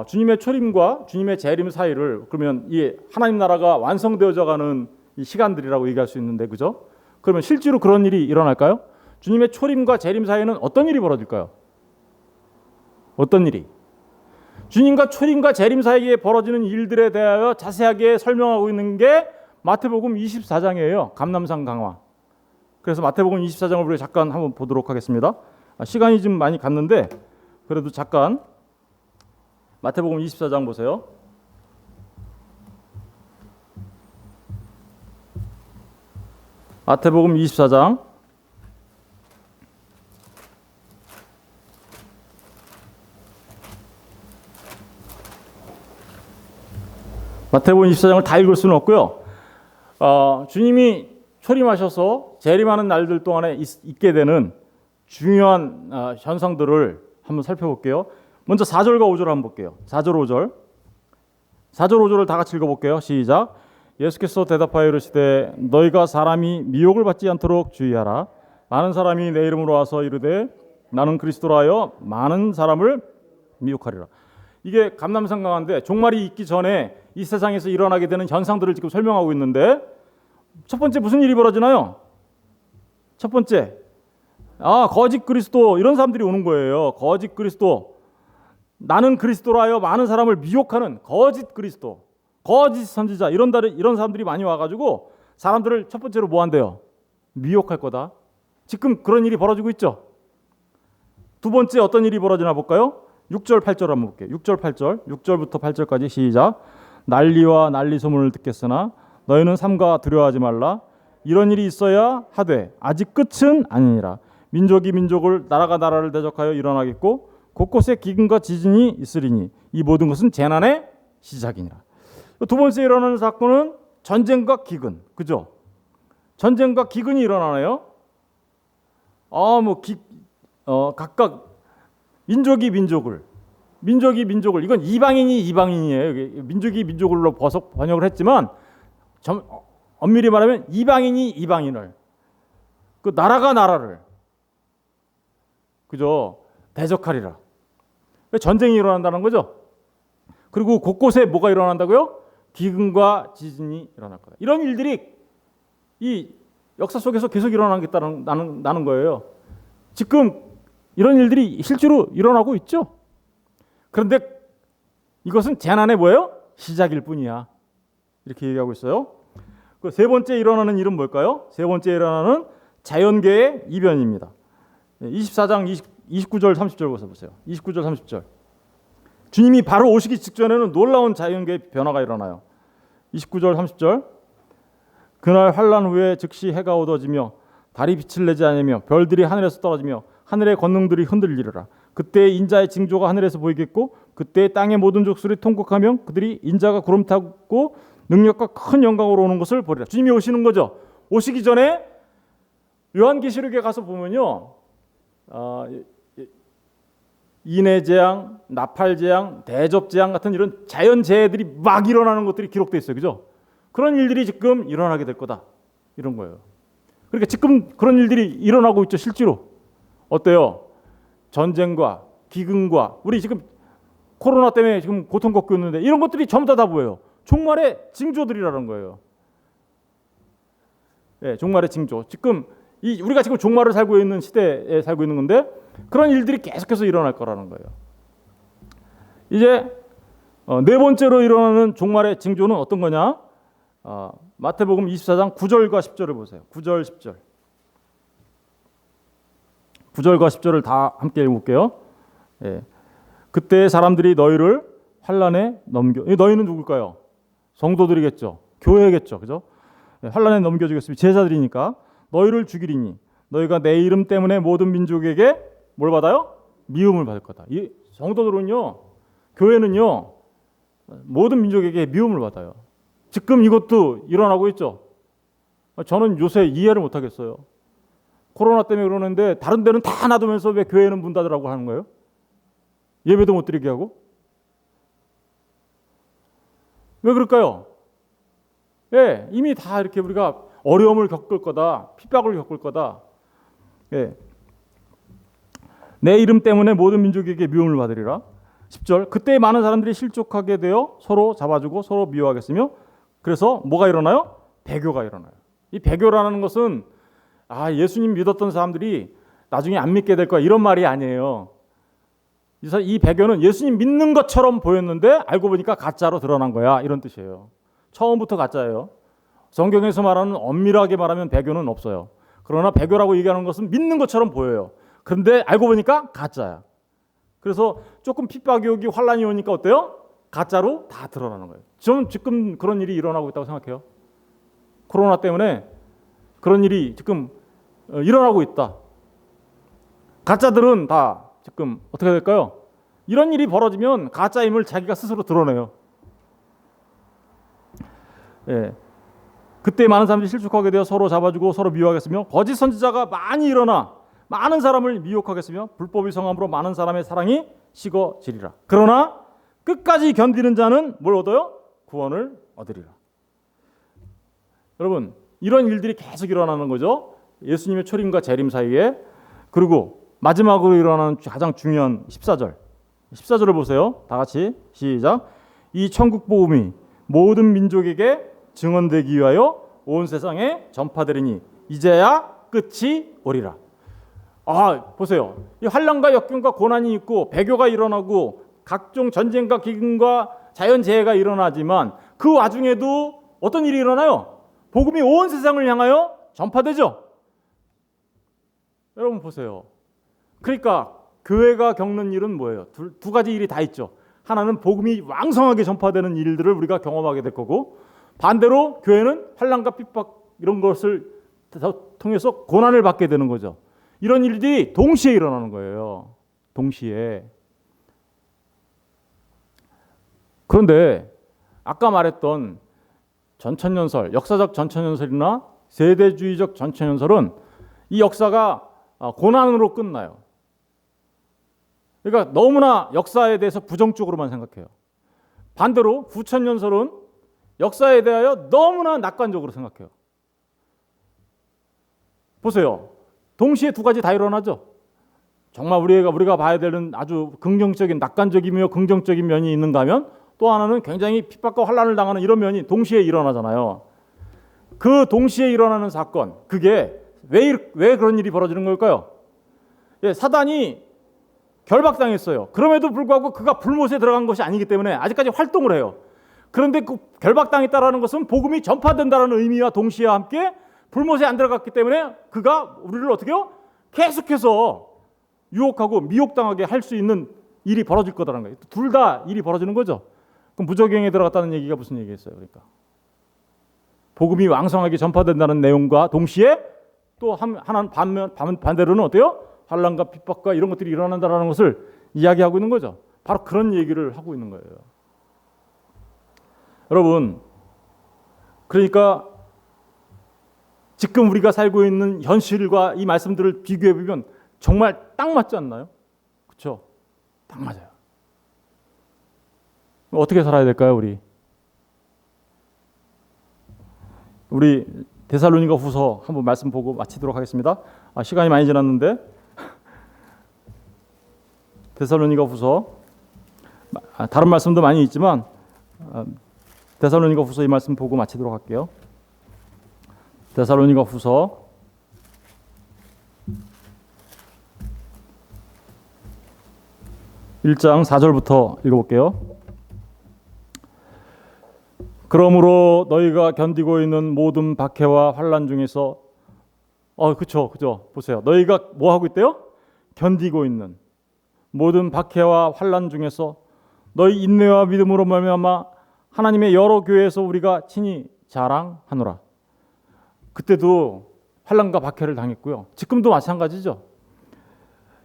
[SPEAKER 1] 주님의 초림과 주님의 재림 사이를 그러면 이 하나님 나라가 완성되어져 가는 이 시간들이라고 얘기할 수 있는데, 그죠? 그러면 실제로 그런 일이 일어날까요? 주님의 초림과 재림 사이에는 어떤 일이 벌어질까요? 어떤 일이? 주님과 초림과 재림 사이에 벌어지는 일들에 대하여 자세하게 설명하고 있는 게 마태복음 24장이에요. 감람산 강화. 그래서 마태복음 24장을 우리 잠깐 한번 보도록 하겠습니다. 시간이 좀 많이 갔는데 그래도 잠깐 마태복음 24장 보세요. 마태복음 24장 마태복음 24장을 다 읽을 수는 없고요. 주님이 초림하셔서 재림하는 날들 동안에 있게 되는 중요한 현상들을 한번 살펴볼게요. 먼저 4절과 5절 한번 볼게요. 4절 5절. 4절 5절을 다 같이 읽어볼게요. 시작. 예수께서 대답하여 이르시되 너희가 사람이 미혹을 받지 않도록 주의하라. 많은 사람이 내 이름으로 와서 이르되 나는 그리스도라 하여 많은 사람을 미혹하리라. 이게 감람산 강화인데 종말이 있기 전에 이 세상에서 일어나게 되는 현상들을 지금 설명하고 있는데 첫 번째 무슨 일이 벌어지나요? 첫 번째 거짓 그리스도 이런 사람들이 오는 거예요. 거짓 그리스도. 나는 그리스도라 하여 많은 사람을 미혹하는 거짓 그리스도, 거짓 선지자 이런 사람들이 많이 와가지고 사람들을 첫 번째로 뭐 한대요? 미혹할 거다. 지금 그런 일이 벌어지고 있죠. 두 번째 어떤 일이 벌어지나 볼까요? 6절 8절 한번 볼게요. 6절 8절 6절부터 8절까지 시작. 난리와 난리 소문을 듣겠으나 너희는 삼가 두려워하지 말라. 이런 일이 있어야 하되 아직 끝은 아니니라. 민족이 민족을 나라가 나라를 대적하여 일어나겠고 곳곳에 기근과 지진이 있으리니 이 모든 것은 재난의 시작이니라. 두 번째 일어나는 사건은 전쟁과 기근, 그죠? 전쟁과 기근이 일어나네요. 각각 민족이 민족을 이건 이방인이 이방인이에요. 민족이 민족을로 번역을 했지만 엄밀히 말하면 이방인이 이방인을, 그 나라가 나라를, 그죠? 대적하리라. 전쟁이 일어난다는 거죠. 그리고 곳곳에 뭐가 일어난다고요? 기근과 지진이 일어날 거다. 이런 일들이 이 역사 속에서 계속 일어나는 거예요. 지금 이런 일들이 실제로 일어나고 있죠. 그런데 이것은 재난의 뭐예요? 시작일 뿐이야. 이렇게 얘기하고 있어요. 그 세 번째 일어나는 일은 뭘까요? 세 번째 일어나는 자연계의 이변입니다. 24장 29절 30절 보세요. 29절 30절. 주님이 바로 오시기 직전에는 놀라운 자연계의 변화가 일어나요. 29절 30절. 그날 환란 후에 즉시 해가 어두워지며 달이 빛을 내지 않으며 별들이 하늘에서 떨어지며 하늘의 권능들이 흔들리리라. 그때 인자의 징조가 하늘에서 보이겠고 그때 땅의 모든 족속이 통곡하며 그들이 인자가 구름 타고 능력과 큰 영광으로 오는 것을 보리라. 주님이 오시는 거죠. 오시기 전에 요한계시록에 가서 보면요, 인해재앙, 나팔재앙, 대접재앙 같은 이런 자연재해들이 막 일어나는 것들이 기록되어 있어요. 그죠? 그런 일들이 지금 일어나게 될 거다. 이런 거예요. 그러니까 지금 그런 일들이 일어나고 있죠. 실제로. 어때요? 전쟁과 기근과 우리 지금 코로나 때문에 지금 고통 겪고 있는데 이런 것들이 전부 다 보여요. 종말의 징조들이라는 거예요. 네, 종말의 징조. 지금 우리가 지금 종말을 살고 있는 시대에 살고 있는 건데 그런 일들이 계속해서 일어날 거라는 거예요. 이제 네 번째로 일어나는 종말의 징조는 어떤 거냐? 마태복음 24장 9절과 10절을 보세요. 9절 10절. 9절과 10절을 다 함께 읽어볼게요. 예. 그때 사람들이 너희를 환난에 넘겨. 너희는 누굴까요? 성도들이겠죠. 교회겠죠. 그죠? 예, 환난에 넘겨주겠습니다. 제자들이니까. 너희를 죽이리니 너희가 내 이름 때문에 모든 민족에게 뭘 받아요? 미움을 받을 거다. 이 성도들은요, 교회는요, 모든 민족에게 미움을 받아요. 지금 이것도 일어나고 있죠. 저는 요새 이해를 못 하겠어요. 코로나 때문에 그러는데 다른 데는 다 놔두면서 왜 교회는 문 닫으라고 하는 거예요? 예배도 못 드리게 하고? 왜 그럴까요? 예, 이미 다 이렇게 우리가 어려움을 겪을 거다, 핍박을 겪을 거다. 예. 내 이름 때문에 모든 민족에게 미움을 받으리라. 10절, 그때 많은 사람들이 실족하게 되어 서로 잡아주고 서로 미워하겠으며, 그래서 뭐가 일어나요? 배교가 일어나요. 이 배교라는 것은 예수님 믿었던 사람들이 나중에 안 믿게 될 거야, 이런 말이 아니에요. 이 배교는 예수님 믿는 것처럼 보였는데 알고 보니까 가짜로 드러난 거야, 이런 뜻이에요. 처음부터 가짜예요. 성경에서 말하는 엄밀하게 말하면 배교는 없어요. 그러나 배교라고 얘기하는 것은 믿는 것처럼 보여요. 그런데 알고 보니까 가짜야. 그래서 조금 핍박이 오기, 환란이 오니까 어때요? 가짜로 다 드러나는 거예요. 저는 지금 그런 일이 일어나고 있다고 생각해요. 코로나 때문에 그런 일이 지금 일어나고 있다. 가짜들은 다 지금 어떻게 될까요? 이런 일이 벌어지면 가짜임을 자기가 스스로 드러내요. 예. 그때 많은 사람들이 실족하게 되어 서로 잡아주고 서로 미워하겠으며, 거짓 선지자가 많이 일어나 많은 사람을 미혹하겠으며, 불법의 성함으로 많은 사람의 사랑이 식어지리라. 그러나 끝까지 견디는 자는 뭘 얻어요? 구원을 얻으리라. 여러분, 이런 일들이 계속 일어나는 거죠. 예수님의 초림과 재림 사이에. 그리고 마지막으로 일어나는 가장 중요한 14절. 14절을 보세요. 다 같이 시작. 이 천국 복음이 모든 민족에게 증언되기 위하여 온 세상에 전파되리니 이제야 끝이 오리라. 보세요. 이 환난과 역경과 고난이 있고 배교가 일어나고 각종 전쟁과 기근과 자연재해가 일어나지만 그 와중에도 어떤 일이 일어나요? 복음이 온 세상을 향하여 전파되죠. 여러분 보세요. 그러니까 교회가 겪는 일은 뭐예요? 두 가지 일이 다 있죠. 하나는 복음이 왕성하게 전파되는 일들을 우리가 경험하게 될 거고, 반대로 교회는 환난과 핍박 이런 것을 통해서 고난을 받게 되는 거죠. 이런 일들이 동시에 일어나는 거예요. 동시에. 그런데 아까 말했던 전천연설, 역사적 전천연설이나 세대주의적 전천연설은 이 역사가 고난으로 끝나요. 그러니까 너무나 역사에 대해서 부정적으로만 생각해요. 반대로 후천연설은 역사에 대하여 너무나 낙관적으로 생각해요. 보세요. 동시에 두 가지 다 일어나죠. 정말 우리가 봐야 되는 아주 긍정적인, 낙관적이며 긍정적인 면이 있는가 하면, 또 하나는 굉장히 핍박과 환난을 당하는 이런 면이 동시에 일어나잖아요. 그 동시에 일어나는 사건, 그게 왜 그런 일이 벌어지는 걸까요? 사단이 결박당했어요. 그럼에도 불구하고 그가 불못에 들어간 것이 아니기 때문에 아직까지 활동을 해요. 그런데 그 결박당했다라는 것은 복음이 전파된다는 의미와 동시에 함께 불못에 안 들어갔기 때문에 그가 우리를 어떻게 해요? 계속해서 유혹하고 미혹당하게 할 수 있는 일이 벌어질 거다라는 거예요. 둘 다 일이 벌어지는 거죠. 그럼 무적행에 들어갔다는 얘기가 무슨 얘기겠어요? 그러니까 복음이 왕성하게 전파된다는 내용과 동시에 또 하나는 반대로는 어때요? 환난과 핍박과 이런 것들이 일어난다는 것을 이야기하고 있는 거죠. 바로 그런 얘기를 하고 있는 거예요. 여러분, 그러니까 지금 우리가 살고 있는 현실과 이 말씀들을 비교해 보면 정말 딱 맞지 않나요? 그렇죠? 딱 맞아요. 어떻게 살아야 될까요, 우리 데살로니가 후서 한번 말씀 보고 마치도록 하겠습니다. 시간이 많이 지났는데 데살로니가 후서, 다른 말씀도 많이 있지만 데살로니가 후서 이 말씀 보고 마치도록 할게요. 데살로니가 후서 1장 4절부터 읽어볼게요. 그러므로 너희가 견디고 있는 모든 박해와 환난 중에서 그쵸 보세요. 너희가 뭐 하고 있대요? 견디고 있는 모든 박해와 환난 중에서 너희 인내와 믿음으로 말미암아 하나님의 여러 교회에서 우리가 친히 자랑하노라. 그때도 환난과 박해를 당했고요. 지금도 마찬가지죠.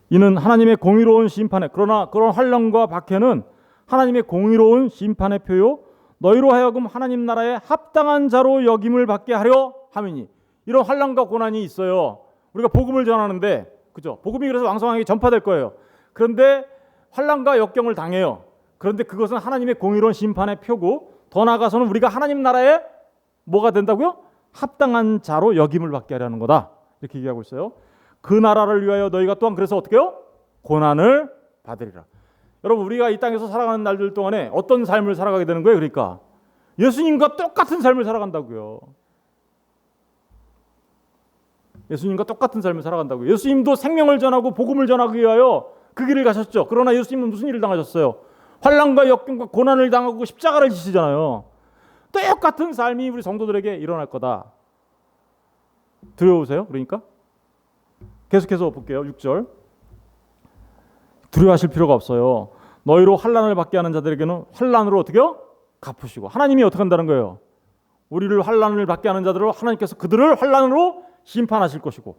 [SPEAKER 1] 이는 하나님의 공의로운 심판에, 그러나 그런 환난과 박해는 하나님의 공의로운 심판의 표요 너희로 하여금 하나님 나라에 합당한 자로 여김을 받게 하려 함이니. 이런 환난과 고난이 있어요. 우리가 복음을 전하는데, 그죠? 복음이 그래서 왕성하게 전파될 거예요. 그런데 환난과 역경을 당해요. 그런데 그것은 하나님의 공의로운 심판의 표고, 더 나아가서는 우리가 하나님 나라에 뭐가 된다고요? 합당한 자로 역임을 받게 하려는 거다. 이렇게 얘기하고 있어요. 그 나라를 위하여 너희가 또한 그래서 어떻게 해요? 고난을 받으리라. 여러분, 우리가 이 땅에서 살아가는 날들 동안에 어떤 삶을 살아가게 되는 거예요? 그러니까 예수님과 똑같은 삶을 살아간다고요. 예수님과 똑같은 삶을 살아간다고요. 예수님도 생명을 전하고 복음을 전하기 위하여 그 길을 가셨죠. 그러나 예수님은 무슨 일을 당하셨어요? 환난과 역경과 고난을 당하고 십자가를 지시잖아요. 똑같은 삶이 우리 성도들에게 일어날 거다. 두려우세요? 그러니까 계속해서 볼게요. 6절. 두려워하실 필요가 없어요. 너희로 환난을 받게 하는 자들에게는 환난으로 어떻게요? 갚으시고. 하나님이 어떻게 한다는 거예요? 우리를 환난을 받게 하는 자들을 하나님께서 그들을 환난으로 심판하실 것이고.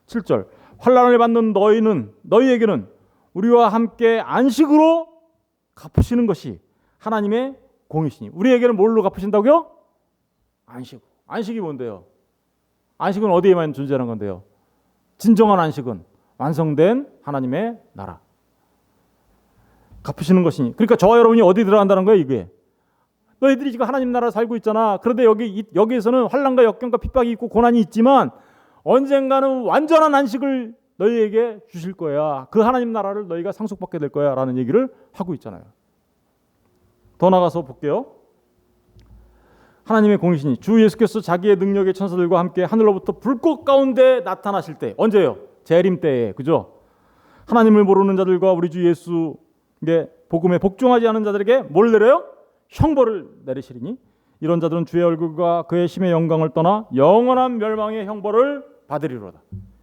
[SPEAKER 1] 7절. 환난을 받는 너희에게는 우리와 함께 안식으로 갚으시는 것이 하나님의 공이시니. 우리에게는 뭘로 갚으신다고요? 안식. 안식이 뭔데요? 안식은 어디에만 존재하는 건데요? 진정한 안식은 완성된 하나님의 나라. 갚으시는 것이니. 그러니까 저와 여러분이 어디 들어간다는 거예요, 이게? 너희들이 지금 하나님 나라 살고 있잖아. 그런데 여기에서는 환난과 역경과 핍박이 있고 고난이 있지만 언젠가는 완전한 안식을 너희에게 주실 거야. 그 하나님 나라를 너희가 상속받게 될 거야 라는 얘기를 하고 있잖아요. 더 나가서 볼게요. 하나님의 공이시니 주 예수께서 자기의 능력의 천사들과 함께 하늘로부터 불꽃 가운데 나타나실 때. 언제요? 재림 때에. 그죠? 하나님을 모르는 자들과 우리 주 예수의 복음에 복종하지 않은 자들에게 뭘 내려요? 형벌을 내리시리니 이런 자들은 주의 얼굴과 그의 심의 영광을 떠나 영원한 멸망의 형벌을 받으리로다.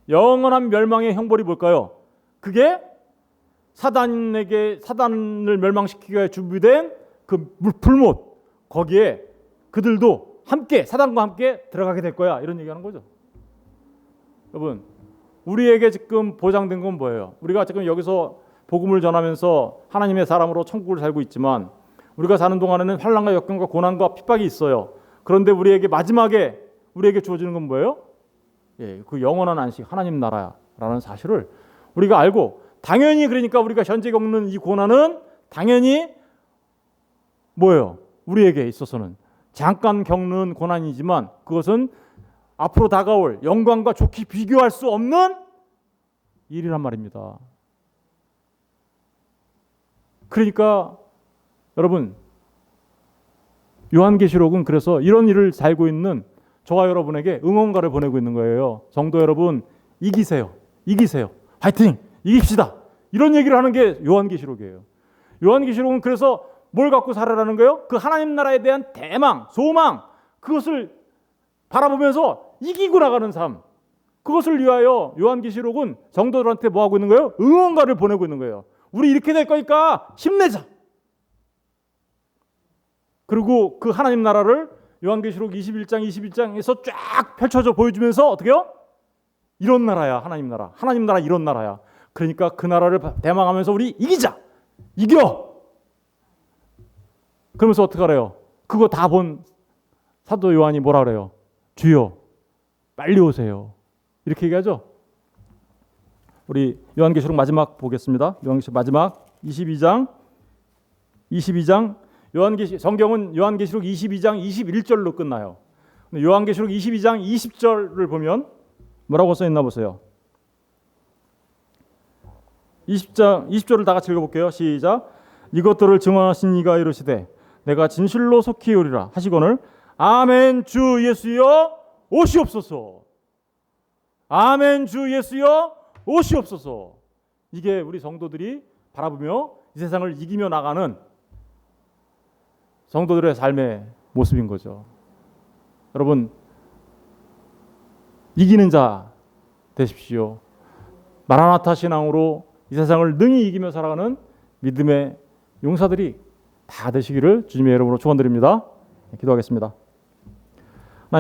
[SPEAKER 1] 영원한 멸망의 형벌이 뭘까요? 그게 사단을 멸망시키기 위해 준비된 그 불못, 거기에 그들도 함께 사단과 함께 들어가게 될 거야. 이런 얘기하는 거죠. 여러분, 우리에게 지금 보장된 건 뭐예요? 우리가 지금 여기서 복음을 전하면서 하나님의 사람으로 천국을 살고 있지만 우리가 사는 동안에는 환난과 역경과 고난과 핍박이 있어요. 그런데 우리에게 마지막에 우리에게 주어지는 건 뭐예요? 그 영원한 안식, 하나님 나라라는 사실을 우리가 알고, 당연히 그러니까 우리가 현재 겪는 이 고난은 당연히 뭐예요? 우리에게 있어서는 잠깐 겪는 고난이지만 그것은 앞으로 다가올 영광과 좋게 비교할 수 없는 일이란 말입니다. 그러니까 여러분, 요한계시록은 그래서 이런 일을 살고 있는 저와 여러분에게 응원가를 보내고 있는 거예요. 성도 여러분, 이기세요. 이기세요. 화이팅! 이깁시다. 이런 얘기를 하는 게 요한계시록이에요. 요한계시록은 그래서 뭘 갖고 살아라는 거예요? 그 하나님 나라에 대한 대망, 소망, 그것을 바라보면서 이기고 나가는 삶. 그것을 위하여 요한계시록은 성도들한테 뭐 하고 있는 거예요? 응원가를 보내고 있는 거예요. 우리 이렇게 될 거니까 힘내자. 그리고 그 하나님 나라를 요한계시록 21장에서 쫙 펼쳐져 보여주면서 어떻게 해요? 이런 나라야, 하나님 나라. 하나님 나라 이런 나라야. 그러니까 그 나라를 대망하면서 우리 이기자. 이겨. 그러면서 어떻게 하래요? 그거 다 본 사도 요한이 뭐라 그래요? 주여, 빨리 오세요. 이렇게 얘기하죠. 우리 요한계시록 마지막 보겠습니다. 요한계시록 마지막 22장. 성경은 요한계시록 22장 21절로 끝나요. 요한계시록 22장 20절을 보면 뭐라고 써 있나 보세요. 20절을 다 같이 읽어볼게요. 시작. 이것들을 증언하신 이가 이르시되 내가 진실로 속히 오리라 하시거늘 아멘 주 예수여 오시옵소서. 아멘 주 예수여 오시옵소서. 이게 우리 성도들이 바라보며 이 세상을 이기며 나가는 성도들의 삶의 모습인 거죠. 여러분, 이기는 자 되십시오. 마라나타 신앙으로 이 세상을 능히 이기며 살아가는 믿음의 용사들이 다 되시기를 주님의 이름으로 축원드립니다. 기도하겠습니다.